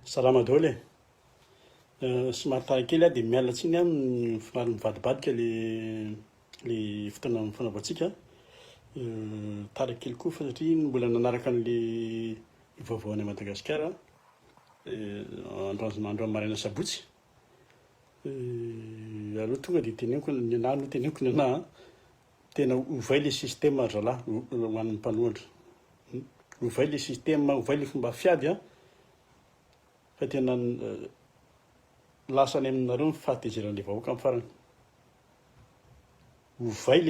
Salama daholo somary tara kely dia miala tsiny somary mivadibadika le fotoana fanaovantsika. Tara kely koa fa satria mbola nanaraka an'le vaovao any Madagasikara andro maraina sabotsy. Aloha tonga dia teneniko ny anahy no teneniko ny anahy tena ovay le système zalahy ho an'ny mpanohatra. Ovay le système, ovay le fomba fiady fa tena lasany aminareo ny fahatezeran'le vahoaka amin'ny farany. Ovay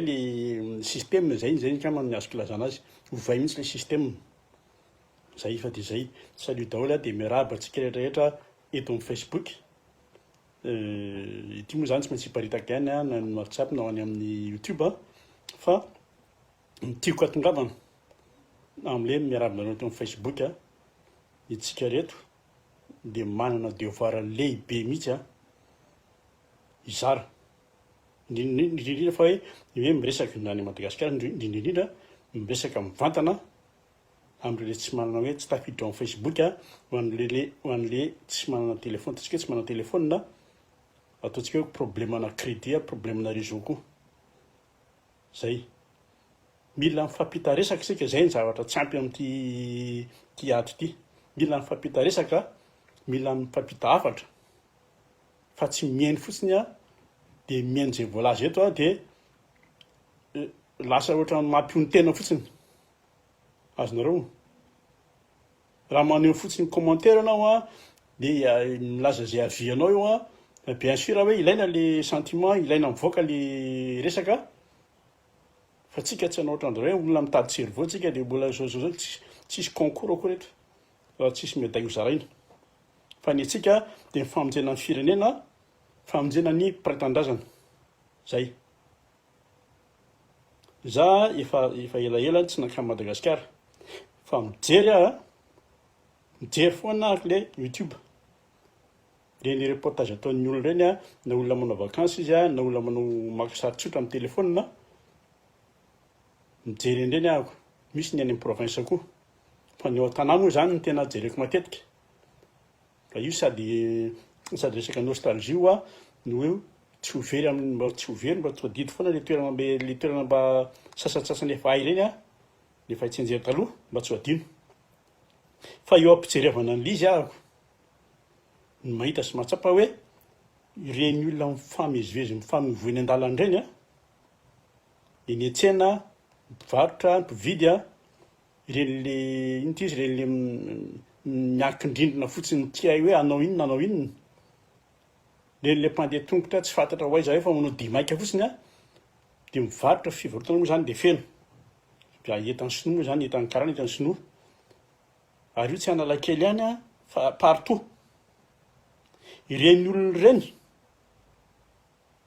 le système zay kama ny azoko ilazana azy. Ovay mihitsy le système. Zay fa dia zay. Salut daholo dia miarahaba antsika rehetrarehetra eto amin'ny Facebook. Ity moa zany tsy maintsy hiparitaka ihany na ny WhatsApp na any amin'ny YouTube fa tiako atongavana amin'ile miarahaba anareo eto amin'ny Facebook itsika reto dia manana devoir lehibe mihitsy izara indrindrindra fa hoe miresaka na any Madagasikara indrindrindrindra miresaka mivantana amin'ireo tsy manana hoe tsy tafiditra amin'ny Facebook ho an'le tsy manana téléphone. Ataontsika hoe tsy manana téléphone na ataontsika hoe problèmena crédit, problèmena réseau koa. Zay. Mila mifampita resaka isika, zay ny zavatra tsy ampy amin'ity ady ity. Mila mifampita resaka, mila mifampita hafatra. Fa tsy mihaino fotsiny dia mihaino izay voalaza eto dia lasa ohatra mampiony tena fotsiny. Azonareo? Raha maneho fotsiny commentaire anao dia milaza izay avianao eo bien sûr hoe ilaina le sentiment, ilaina mivoaka le resaka. Fa tsika tsy hanao ohatran'izao hoe olona mitady cerveau tsika dia mbola zao tsisy concours akory rehetra, raha tsisy médaille hozaraina. Fa ny antsika dia mifamonjena ny firenena, famonjena ny mpiraitan-drazana. Zay. Za efa elaela tsy nankany Madagasikara fa mijery foana le YouTube. Ireny reportage ataon'ny olona ireny na olona manao vakansy izy na olona manao maka sary tsotra amin'ny téléphone mijery ireny ahako. Misy ny any amin'ny province koa. Fa ny ao an-tanà moa zany no tena jereko matetika. Ka io sady resaka nostalgie no hoe tsy ho very mba todidy foana le toerana mba sasatsasany efa hay ireny efa hitsenjera taloha mba tsy ho adino. Fa eo ampijerevana an'lizy ahako ny mahita sy mahatsapa hoe ireny olona mifamezivezy mifamoivoy eny an-dalana ireny eny an-tsena mpivarotra mpividy ireny le inona izy ireny le miankin-drindrina fotsiny tia hoe anao inona. Ireny le mpandeha tongotra tsy fantatra ho aiza hoe fa manao dimaika fotsiny dia mivarotra fivarotana moa zany dia feno. Entany sinoa moa zany, entany karana, entany sinoa. Ary io tsy Analakely ihany fa partout. Ireny olona ireny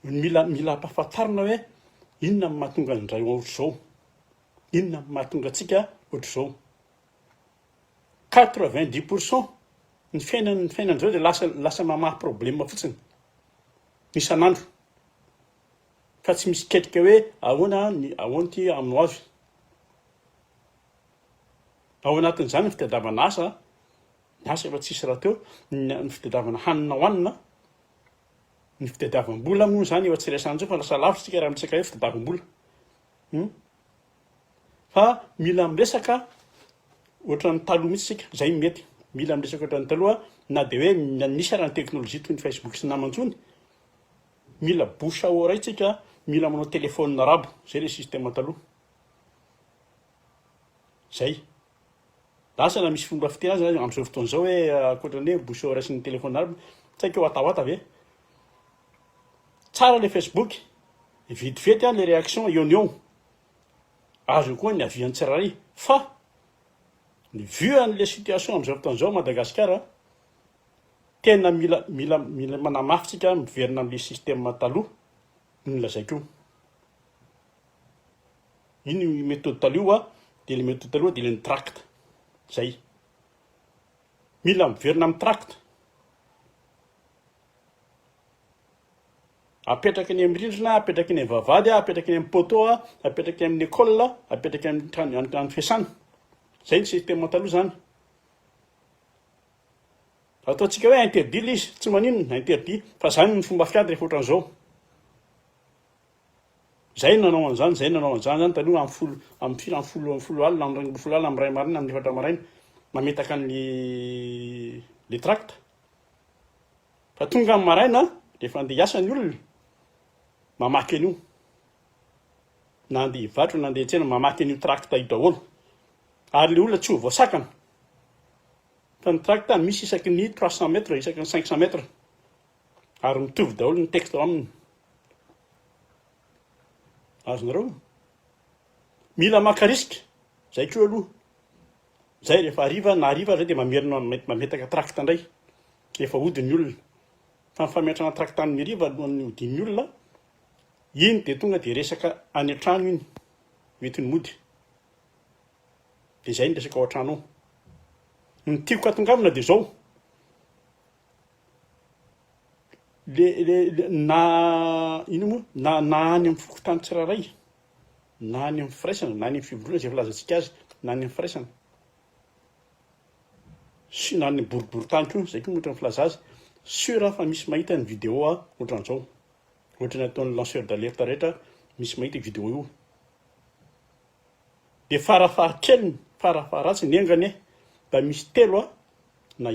mila ampahafantarina hoe inona ny mahatonga ny ray ohatr'izao, inona ny mahatonga antsika ohatr'izao. 90% ny fiainan'izao dia lasa mamaha problème fotsiny isan'andro. Fa tsy misy ketrika hoe ahoana ity amin'ny ho avy. Ao anatin'izany ny fitadiavana asa, ny asa efa tsisy raha teo, ny fitadiavana hanina hohanina, ny fitadiavam-bola moa zany efa tsy resan'izao fa lasa lavitra tsika raha miresaka hoe fitadiavam-bola. Fa mila miresaka ohatran'ny taloha mihitsy tsika, zay mety. Mila miresaka ohatran'ny taloha na dia hoe nisy ara ny teknôlôjia toy ny Facebook sy namantsony. Mila bouche à oreille tsika, mila manao téléphone rabo, zay le système taloha. Zay. Lasa na misy fomba fiteny azy amin'izao fotoana izao hoe ankoatran'ny hoe bouche à oreille sy ny téléphone rabo, tsy haiko hatahoata ve? Tsara le Facebook, vetivety le réaction eo ny eo. Azo koa ny avian'ny tsirairay. Fa ny vu an'le situation amin'izao fotoana izao Madagasikara, tena mila manamafitsika miverina amin'le système taloha no lazaiko. Iny méthode taloha dia le méthode taloha dia le tract. Zay. Mila miverina amin'ny tract. Apetraka ny amin'ny rindrina, apetraka ny amin'ny vavahady, apetraka ny amin'ny poteau, apetraka ny amin'ny école, apetraka ny amin'ny fiasana. Zay ny système taloha zany. ataontsika hoe interdit ilay izy tsy maninona interdit fa zany ny fomba fiady rehefa ohatran'izao zay nanao an'izany zay nanao an'izany zany taloha am'folo alina folo alina am'ray marina amin'ny efatra maraina mametaka le tracte fa tonga amin'ny maraina rehefa andeha hiasa ny olona mamaky an'io na andeha hivatro na andeha tsena mamaky an'io tracte io daholo ary le olona tsy ho voasakana fa ny tracte misy isaky ny 300 mètres isaky ny 500 mètres ary mitovy daholo ny texte ao aminy azonareo mila maka risika zay koa aloha zay rehefa ariva na ariva zay dia mamerina mametaka tracte indray rehefa hodin'ny olona fa mifametrana tracte amin'ny ariva alohan'ny hodin'ny olona iny dia tonga dia resaka any an-trano iny metiny mody dia zay ny resaka ao an-trano ao ny tiako atongavana dia zao na ino moa na any amin'ny fokotany tsiraray na any amin'ny firaisana na any amin'ny fivolona zay filazantsika azy na any amin'ny firaisana sy na any boriboritany koa zay koa ohatra ny filaza azy sura fa misy mahita ny vidéo ohatran'izao ohatra ny ataon'ny lanceur d'alerte rehetra misy mahita vidéo io dia farafahakeliny farafaharatsy ny engany mba misy telo na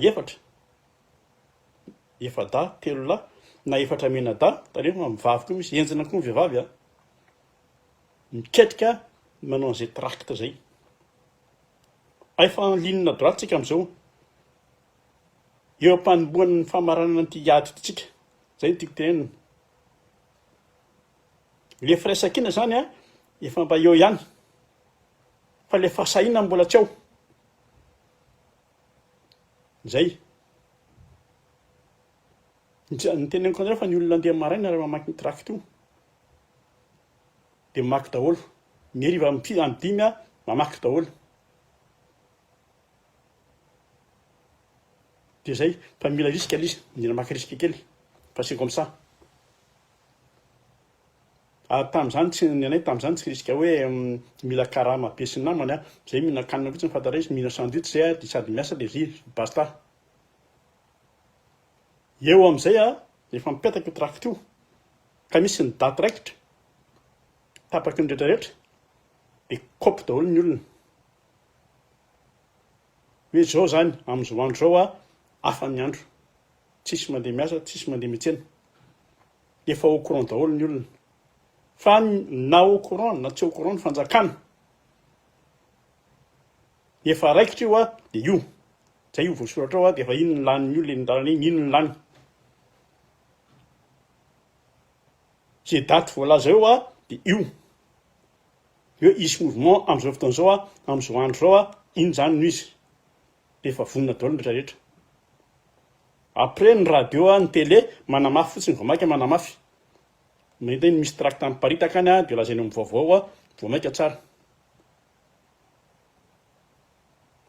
efatra telo lahy na efatra menada tarefa mivavy koa misy enjina koa vehivavy miketrika manao an'izay tracte zay efa linina droite tsika amin'izao eo ampanomboan'ny famaranana an'ity ady tsika zay ny tiako tenenina le firaisan-kina zany efa mba eo ihany fa le fahasahiana mbola tsy ao zay ny teneniko anareo fa ny olona andeha maraina raha mamaky ny tracte io dia mamaky daholo ny hariva amin'ny dimy mamaky daholo dia zay fa mila risika ilay izy mila maka risika kely fa c'est comme ça ary tamin'izany tsy ny anay tamin'izany tsy risika hoe mila karama be sy ny namany zay mihinan-kanina fotsiny fantara izy mihina sandwich zay dia sady miasa dia zy basta eo amin'izay rehefa mipetaka io tracte io ka misy ny daty raikitra tapaky ny rehetrarehetra dia kaopy daholo ny olona hoe zao zany amin'izao andro zao hafa ny andro tsisy mandeha miasa tsisy mandeha miantsena efa au courant daholo ny olona fa na au courant na tsy au courant ny fanjakana efa raikitra io dia io zay io voasoratra ao dia efa ino ny lanin'ny olona nydalana iny ino ny lany zay daty voalaza eo dia io hoe isy mouvement amin'izao fotoan'izao amin'izao andro zao iny zany no izy dia efa vonona daholo ny rehetrarehetra après ny radio ny télé manamafy fotsiny vao maika manamafy mahita iny misy tracte miparitaka any dia lazainy amin'ny vaovao vao maika tsara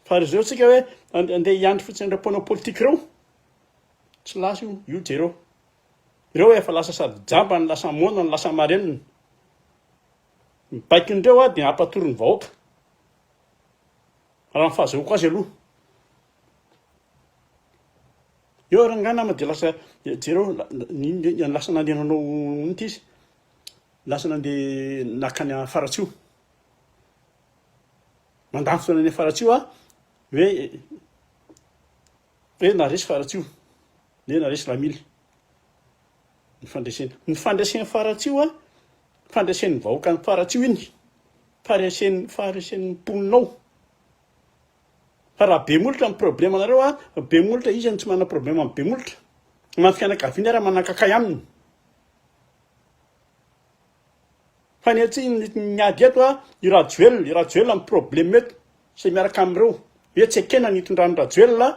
fa zao tsika hoe andeha hiandry fotsiny ireo mponina politika ireo tsy lasa io jereo ireo efa lasa sady jamba ny lasa mona ny lasa marenina mibaikindreo dia hampatory ny vahoaka raha nyfahazahoako azy aloha eo rangana ma dia lasa jereo lasa nandeha nanao nity izy lasa nandeha nakany Faratsio mandany fotoana any Faratsio hoe naresy Faratsio naresy Ramily ny fandraiseny Faratsio fandraisen'ny vahoaka ny Faratsio iny faresen'ny mponinao fa raha be molitra amin'ny problème anareo be molitra izy tsy manana problème amin'ny be molitra amin'ny fianakaviana raha manakakay aminy fa ny atsy niady eto i Rajoelina amin'ny problème eto sy miaraka amin'ireo hoe tsy ekena ny hitondrany Rajoelina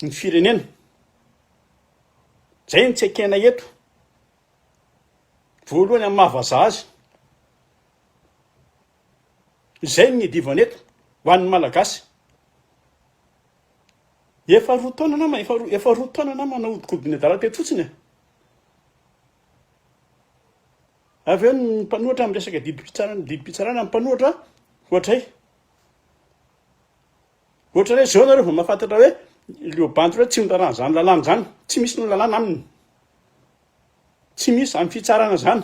ny firenena zay ny tsy ekena eto voalohany amin'ny mahavaza azy zay ny hidivana eto ho an'ny malagasy efa roa taona nama nahodinkodiny dala teto fotsiny avy eo ny mpanohatra amin'ny resaka didim-pitsarana amin'ny mpanohatra ohatra hoe zao nareo vao mahafantatra hoe leobandy hoe tsy mindarana zany lalàna zany tsy misy no lalàna aminy tsy misy amin'ny fitsarana zany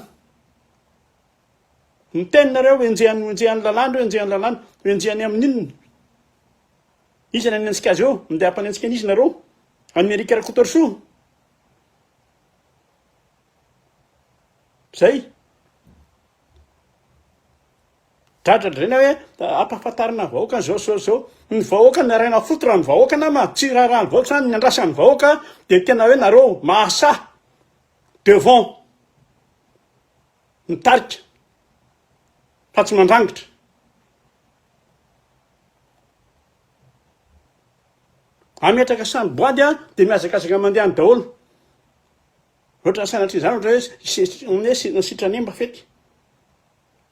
ny teninareo enjehan'ny lalàna reo enjehan'ny lalàna enjehany amin'inona isany any antsika azy eo mindeha hampanentsika an'izy nareo amin'ny arika rakotorso zay dradradraina hoe ampahafantarina vahoaka zao ny vahoaka ny araina fotora ny vahoaka na ma tsy raha ny vahoaka zany ny andrasan'ny vahoaka dia tena hoe nareo mahasa devant mitarika fa tsy mandrangitra ametraka samy boady a dia miazakazaka mandeha any daholo ohatra sanatria zany ohatra hoe sitranemba fety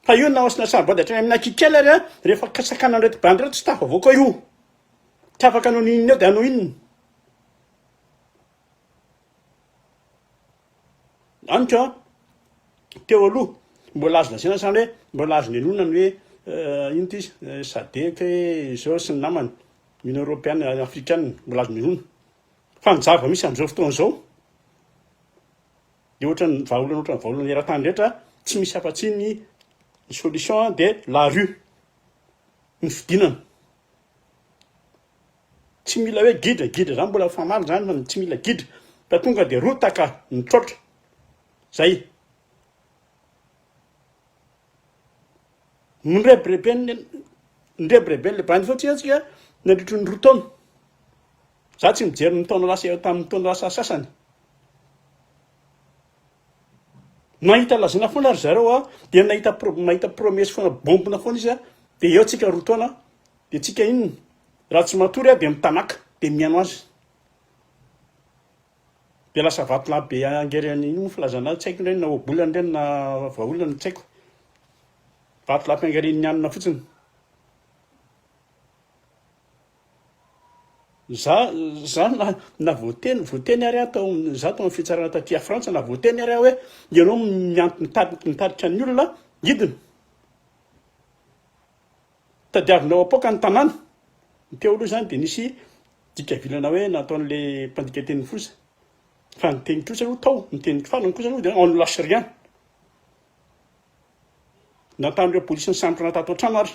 fa io naosina saboady hatrany amin'ny akikely ary a rehefa kasakana nrety bandy reto tsy tafa avoaka io tsy afaka anao ninona eo dia anao inona aniko teo aloha mbola azo lazaina zany hoe mbola azo ny anonany hoe ino ty izy sadek hoe zao sy ny namany union européenne africaine mbola azo minona fa mijava misy am'izao fotoana zao de ohatra ny vahaolana era-tany rehetra tsy misy afa-tsy ny solution de la rue ny fidinana tsy mila hoe gidra zany mbola famary zany fa tsy mila gidra fa tonga de rotaka mitrotra zay ndrebirebeny le bandy fotsiny atsika nandritry ny roa taona za tsy mijery ny taona lasa eo tamin'ny taona lasa sasany nahita lazina foana ary zareo a dia mahita promesy foana bombina foana izy a dia eo tsika roa taona dia tsika inona raha tsy matory a dia mitanaka dia miano azy dia lasa vatolahy be angereny ino mo filazana tsy haiko ndreny na obolana ireny na vahaolana tsy haiko vatolahy mpiangereny anina fotsiny za na voateny ary atao za tao amin'ny fitsarana tatia frantsa na voateny ary hoe ianao mitarika ny olona idina tadiavinao apoka ny tanàna teo aloha zany dia nisy dikavilana hoe nataon'le mpandika teny fosa fa nyteny kosa aloha tao nyteny falany kosa aloha dia en lâche rien natan'ireo polisy ny sambotra natato an-trano ary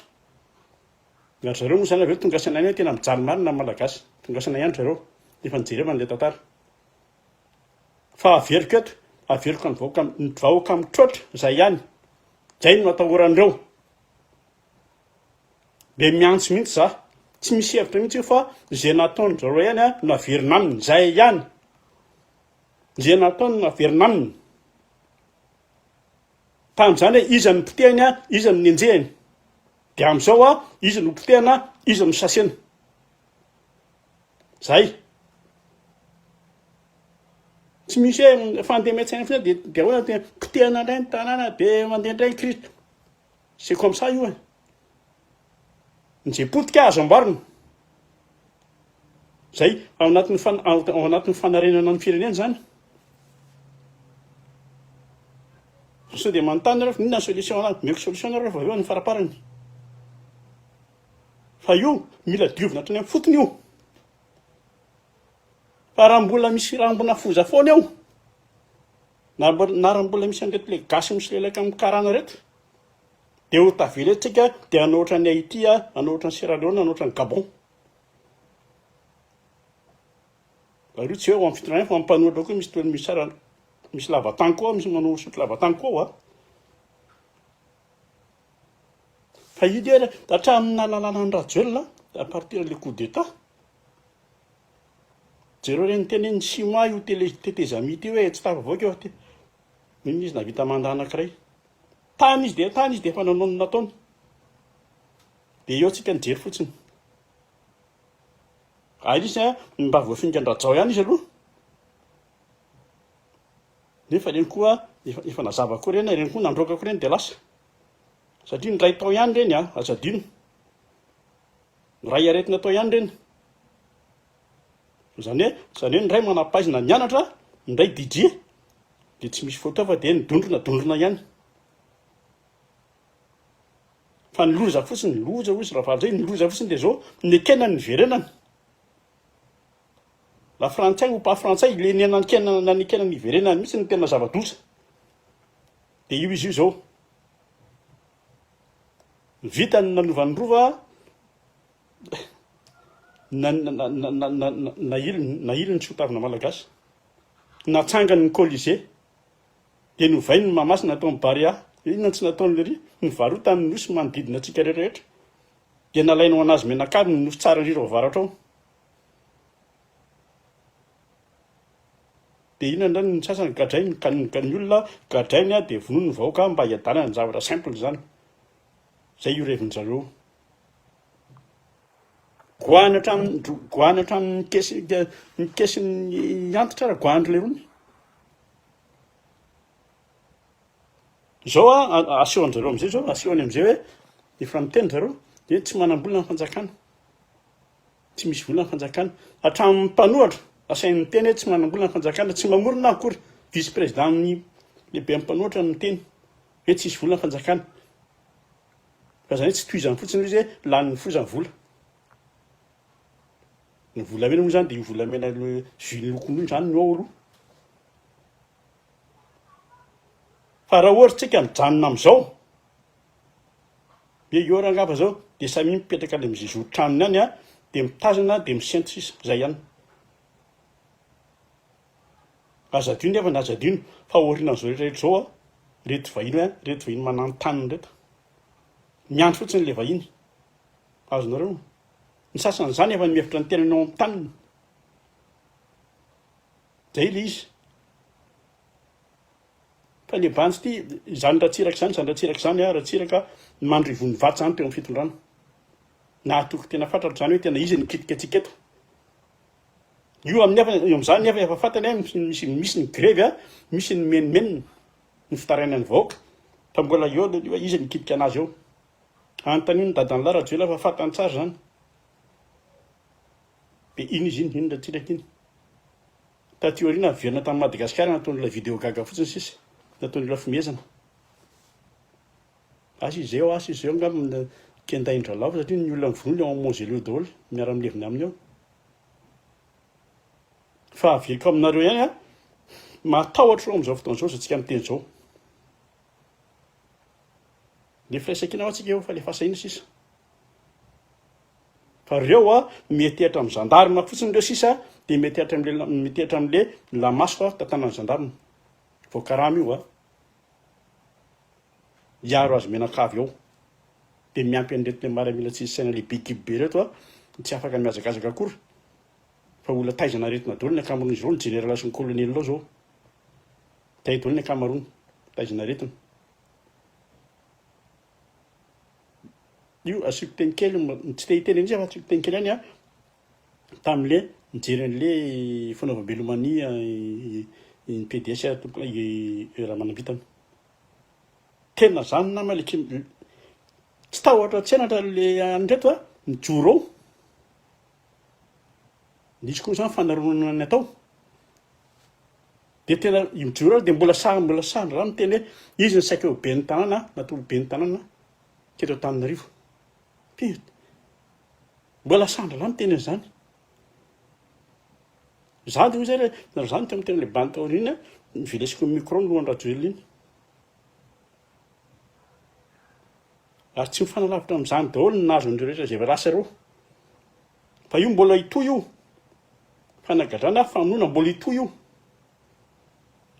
ary zareo moa zany aveo tonga sanainy hoe tena mijaly marina malagasy tonga sanay andro zareo efa nijereva n'le tantara fa averiko eto averiko ny vahoaka mitroatra zay ihany zay no atahoran'ireo de miantso mihitsy za tsy misy hevitra mihitsy io fa zay nataony zareo ihany a no averina aminy zay ihany zay nataony no averina aminy tamin'izany hoe iza ny potehany a iza ny nenjehany dia amin'izao a izy no potehana izy no sasena zay tsy misy hoe fandeha-metsaina fina dia hoe potehana indray ny tanàna dia mandeha indray kristo c'est comme ça io e nizay potika azo amboarina zay ao anatin'ny fanarenana ny firenena zany so dia manontany nareo fa inona ny solution anazy meko solution nareo rehefa aveo ny faraparany fa io mila diovina hatrany amin'ny fotony io fa raha mbola foza foana eo na raha mbola misy an'reto le gasy misy lelaka amin'ny karana reto dia ho taveletsika dia hanao ohatra ny Haïti a hanao ohatra ny Sierra Leone hanao ohatra ny Gabon io tsy hoe ho amin'ny fitondrana fa mampanoatra koa misy toely misy sara misy lavatany koa misy manao sotro lavatany koa a fa io dia hatramin'ny nahalalana ny rajoelina à partir le coup d'état jereo reny teneny 6 mois io tetezamity io hoe tsy tafavoaka eo ino izy navita manda anankiray tany izy dia efa nanao ny nataony dia eo tsika nijery fotsiny ary izy a mba voafingan-drajao ihany izy aloha nefa reny koa efa nazava koa reny reny koa nandroaka koa reny dia lasa satria ny ray tao ihany reny a azadino ray aretina tao ihany reny zany hoe ny ray manapaizina nianatra ny ray didie dia tsy misy foto fa dia nidondrona ihany fa niloza fotsiny niloza hozy raha valy zay niloza fotsiny dia zao ny ekena ny verenana la frantsay ou pas frantsay le nanikena niverenany mihitsy ny tena zava-doza dia io izy io zao vita ny nanovan'ny rova nailony tsy hotavina malagasy natsangany ny colisée dia novainy ny mamasy nataony baria inona tsy nataony lery nivarotany nosy manodidina antsika rehetrarehetra dia nalainao anazy menakary ny nosy tsara indrindra vavaratra ao dia inona ndrany ny sasany gadrainy ka ny olona gadrainy a dia vonoiny ny vahoaka mba hiadanana ny zavatra simple zany zay io reviny zareo goahana hatramin'ny kesiny antitra raha goahany le rony zao a asehoany zareo am'izay zao asehoany am'izay hoe efa miteny zareo dia tsy manam-bolona ny fanjakana tsy misy volana ny fanjakana hatramin'ny mpanohatra asain'ny teny hoe tsy manam-bolana ny fanjakana tsy mamorona akory vice président amin'ny lehibe amin'ny mpanohatra ny teny hoe tsy misy volana ny fanjakana fa zany hoe tsy toizany fotsiny izy hoe laniny fozany vola ny volamena moa zany dia io volamena jus lokony zany no ao aloha fa raha ohatra tsika mijanona amin'izao hoe io rangamba zao dia samy mipetraka le mizay zotranony ihany a dia mitazana dia misento sisa zay ihany azadino nefa ny azadino fa orinan'izao rehetrarehetra zao a reto vahiny mananontaniny reto miandry fotsiny le vahiny azonareo ny sasany zany efa nimefitra ny tenanao amin'ny taniny zay le izy fa ny bantsy ty zany ratsiraka zany a ratsiraka mandrivony vaty zany teo amin'ny fitondrana nahatoko tena fantatra zany hoe tena izy nikitika atsika eto io amin'izany nefa efa fantany a misy ny grevy a misy ny menimenina ny fitarainany vahoaka fa mbola eo izy nikitika anazy eo antan'io ny dadany larajoela fa fantany tsara zany dia iny izy iny ratsiraka iny taty orina verina tamin'ny Madagasikara nataon'ilay vidéo gaga fotsiny sisa nataony lafimezana asy izy zay ao ngamba kendaindralao satria ny olona mivonony ao mongeleo daholo miara-mileviny aminy ao fa aveko aminareo ihany a matahotra ao amin'izao fotoana izao zatsika miteny zao le firaisan-kina ao atsika eo fa le fasaina sisa fa reo a metehitra amin'ny gendarme fotsiny reo sisa dia metehitra amin'le lamaso a tantanany gendarme voakaramy io a hiaro azy menakavy ao dia miampy an'reto le maramila tsy saina lehibe kibe reto a tsy afaka miazakazaka akory fa olona taizana aretina daholo ny akamaroan'izy ireo ny général sy ny colonel lao zao tay daholo ny akamaroany taizana aretina io asiako teny kely tsy te hiteny an'izay fa asiako teny kely ihany a tamin'le nijery an'le fanaovam-belomania ny PDS raha manam-bitana tena zany nama le tsy tahotra tsenatra le andreto a ny joro ao nisy koa zany fanaronana ny atao dia tena mijoro dia mbola sahany raha miteny hoe izy ny saika eo be ny tanàna natolo be ny tanàna keto Antananarivo mbola sandra raha miteny an'izany za dia zay raha zany teo miteny le bantaorina iny a nivelesiko micro ny lohan'ny rajoely iny ary tsy mifanalavitra amin'izany daholo ny nazo n'ireo rehetra zay rasa reo fa io mbola hitoy io fanagadrana famonoana mbola hitoy io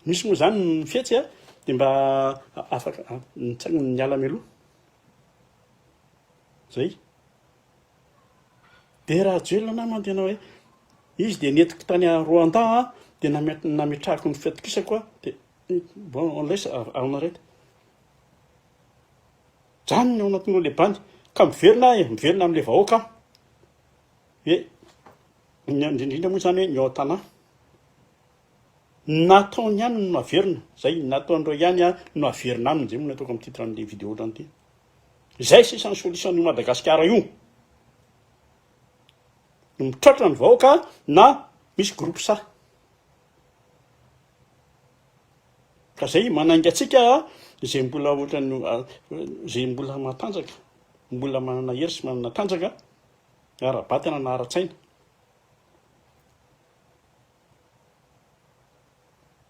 misy moa zany ny fihetsy a dia mba afaka nitsagny niala meloha zay dia raha joelona namany tena hoe izy dia netiko tany a Rwanda a dia nametrahako ny fiatokisako a dia bon laisa aonarety zany ny ao anatin'io le bandy ka miverina amin'le vahoaka hoe indrindrindra moa zany hoe ny ao an-tanà nataony ihany no averina zay nataon'ireo ihany a no averina aminy zay moa nataoko amin'ny titre an'le vidéo ohatrany ty zay sisa ny solution ny Madagasikara io no mitratra ny vahoaka na misy groupe sa ka zay manainga atsika zay mbola ohatrany zay mbola matanjaka mbola manana hery sy manana tanjaka ara-batana na ara-tsaina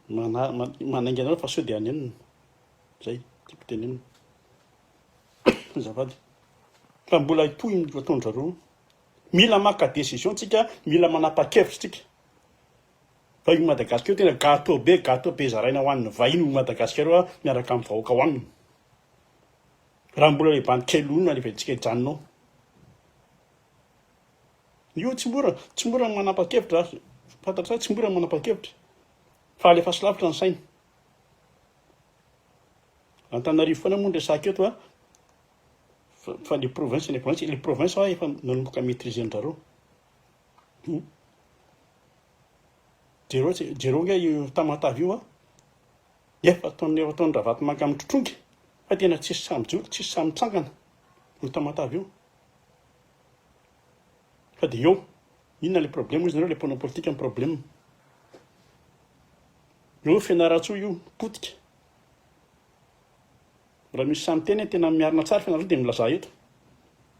Manainga anao fa sao dia any enina zay tiako tenenina azafady fa mbola hitohy ny ataondrareo mila maka décision tsika mila manapa-kevitra tsika fa io Madagasikara io tena gâteau be zaraina hoan'ny vahiny io Madagasikara io a miaraka amin'ny vahoaka hoaniny raha mbola lebany kely olona rehefa tsika hijanonao io tsy mora manapa-kevitra fantatra tsy mora manapa-kevitra fa alefa sy lavitra ny saina Antananarivo foana moa resaka eto a fa les provinces a efa nanomboka maîtriser anjareo jereo nge io Tamatavy io a efa ataony Ravatomanka mitrotrongy fa tena tsisy samijoro tsisy samitsangana io Tamatavy io fa de eo inona le problème izy nareo le mponina politika ny problème io fianaratsoa io potika raha misy samy teny tena miarina tsara fianareo dia milaza eto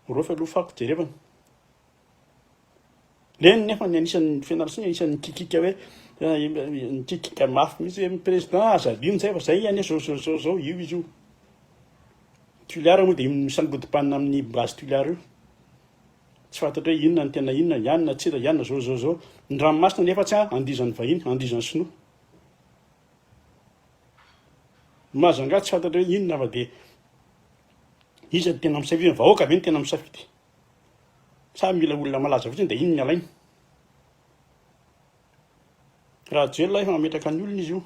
reo fa aloha fako jerevana reny nefa ny anisan'ny fianaratsiny anisan'ny kikika hoe nikikika mafy mihitsy hoe président azadino zay fa zay ane zao io izy io tuliara moa dia misangodimpanina amin'ny base tuliara io tsy fantatra hoe inona ny tena inona ianina tsira ianina zao ny ranomasina nefa tsy andizan'ny vahiny andizan'ny sinoa mazanga tsy fantatra hoe inona fa dia izy tena misafidy vahoaka ve ny tena misafidy sa mila olona malaza fotsiny dia iny ny alainy raha joelona efa mametraka ny olona izy io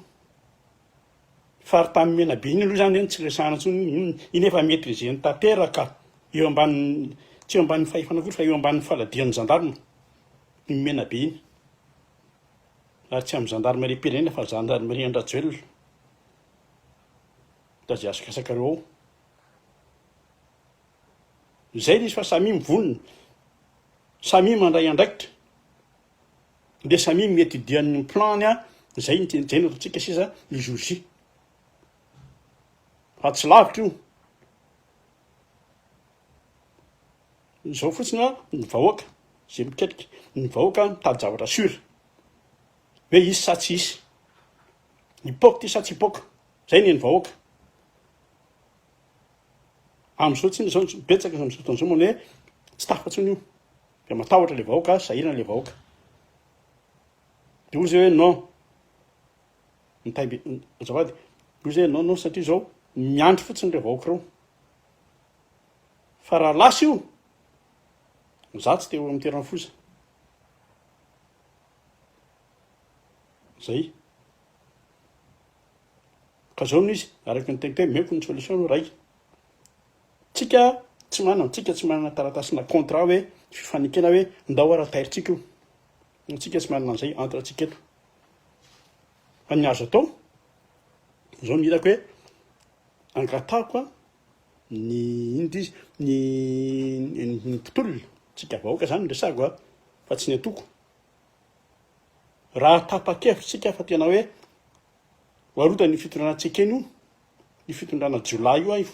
fary tamin'ny Menabe iny aloha zany tsy resahana ntsony iny efa maîtriser ny tanteraka eo ambany tsy eo amban'ny fahefana kory fa eo amban'ny faladian'ny gendarme ny Menabe iny ary tsy amin'ny gendarmerie pirenena fa gendarmerie Andrajoelina da zay asakasakareo ao zay izy fa samy mivonona samy mandray andraikitra dia samy miétudian'ny plany a zay no ataontsika sisa le jour J fa tsy lavitra io zao fotsiny a ny vahoaka zay miketrika ny vahoaka mitady zavatra sura hoe izy sa tsy isy hipoka ty sa tsy hipoka zay ny vahoaka amin'izao tsiny zao betsaka amin'izao fotoan'izao moa hoe tsy tafatsiny io dia matahotra le vahoaka sahirana le vahoaka dia ozy hoe non mitaibe azafady ozy hoe non satria zao miandry fotsiny le vahoaka reo fa raha lasa io za tsy teo amin'ny toerana foza zay ka zao no izy araky ny tegna meko ny solution ray tsika tsy manana taratasina contrat hoe fifanikena hoe ndao ara tairitsika io tsika tsy manana an'izay entre atsika eto fa ny azo atao zao ny hitako hoe angatahako a ny indry izy ny mpitolona tsika vahoaka zany resako a fa tsy ny atoko raha tapa-kevitsika fa tena hoe hoarota ny fitondranantsika eny io ny fitondrana jiola io a ny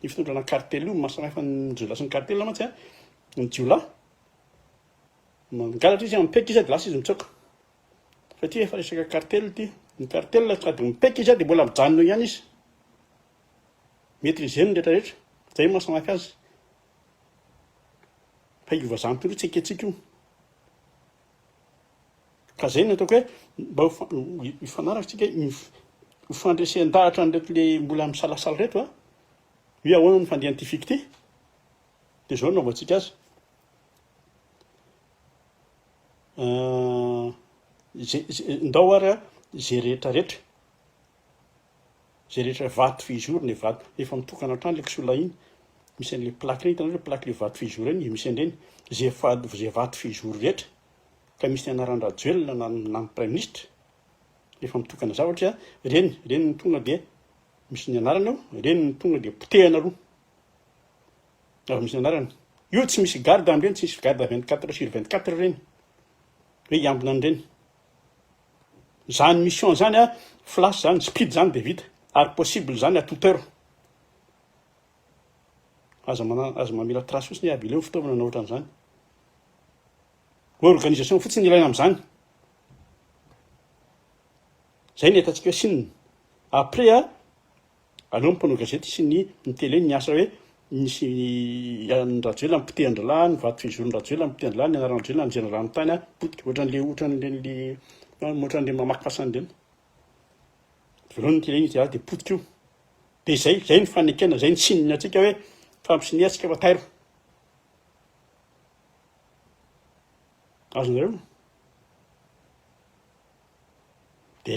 fitondrana cartel io masamihafa ny jiola sy ny cartel mantsy a ny jiola mangalatra izy mipeka izy a de lasa izy mitsoaka fa ty efa resaka cartel ty ny cartel tonga de mipeka izy a de mbola mijanona ihany izy maîtriser ny rehetrarehetra zay masamihafa azy fa iova zany toro tsiketsika io ka zay no ataoko hoe mba hifanaraka tsika hifandresen-dahatra nreto le mbola misalasala reto a hoe ahoana ny fandiantifiky ty dia zao naovantsika azy ndao ary a zay rehetrarehetra zay rehetra vato fijour ny vato efa mitokana hatrany le kisola iny misy an'le plaque reny hitanareo plaque le vato fijour eny misy an'ireny zay vato fijour rehetra ka misy ny anaran-drajoelona na prime ministre efa mitokana zavatra reny ny tonga dia misy ny anarana eo reny ny tonga dia potehana roa afa misy ny anarana io tsy misy garde amin'ireny tsy misy garde 24/24 reny hoe hiambina an'ireny zany mission zany a flash zany speed zany de vita ary possible zany à toute heure aza mamela trace fotsiny aby ileo fitaovana na ohatran'izany organisation fotsiny ilaina amin'izany zay ny etantsika siny après aleo mpanao gazety sy ny télé niasa hoe misy rajoela mipiteandrila ny vato fizoro rajoela mipiteandrila ny anaranjoela ny jenarano tany potika ohatran'le mamakasany reny voalohany télé izy de potika io de zay ny fanekena zay ny sininy atsika hoe fampisinea atsika fa tairo azonareo de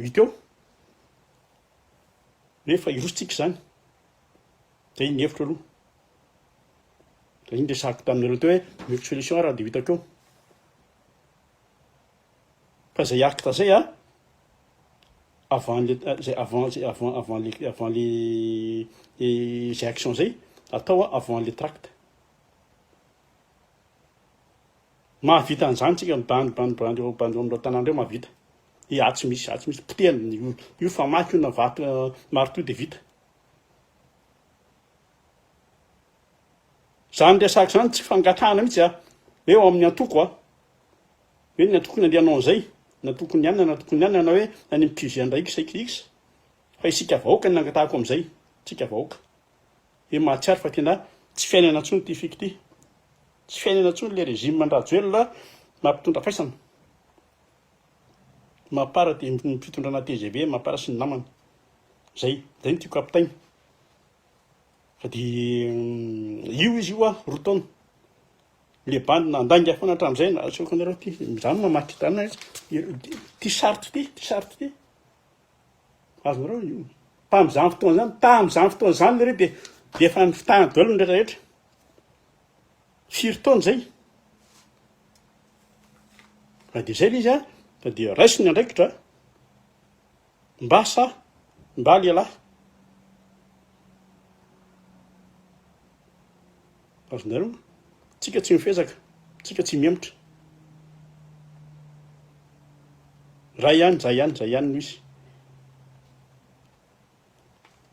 hita eo rehefa irositsika zany zay ny hevitra aloha da iny resahako taminareo teo hoe mety solution raha de hitako eo fa zay acte zay avant les actions zay atao avant les tracts mahavita an'izany tsika bandio amindreo tanàndreo mahavita i atsy misy potehany io famaky io na vato maro to de vita zany resaka zany tsy fangatahana mihitsy hoe ao amin'ny antoko hoe ny antoko ny andehanao an'izay natokony ihany na hoe any mpizy andraiky saikix fa isika vahoaka ny nangatahako am'izay tsika vahoaka hoe mahatsiary fa tena tsy fiainana ntsony ty fiky ty tsy fiainana ntsony le régime mandrajoelona mampitondra faisana mampara fitondrana TGV mampara sy ny namany zay ny tiako apitainy fa de io izy io roa taona le bande nandangy foana hatramin'izay na tsoko anareo ty zany mamaky tana ty sarty ty azonareo io tam'izany fotoana zany le re de efa ny fitahany dolo ny rehetrarehetra firy taona zay fa de zay le izy fa de raisiny andraikitra mba lehilahy azonareo tsika tsy mifezaka tsika tsy miemitra raha zay ihany misy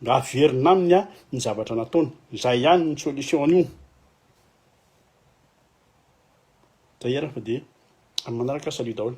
mba averina aminy ny zavatra nataony zay ihany ny solution an'io zay ara fa de amin'ny manaraka salut daholo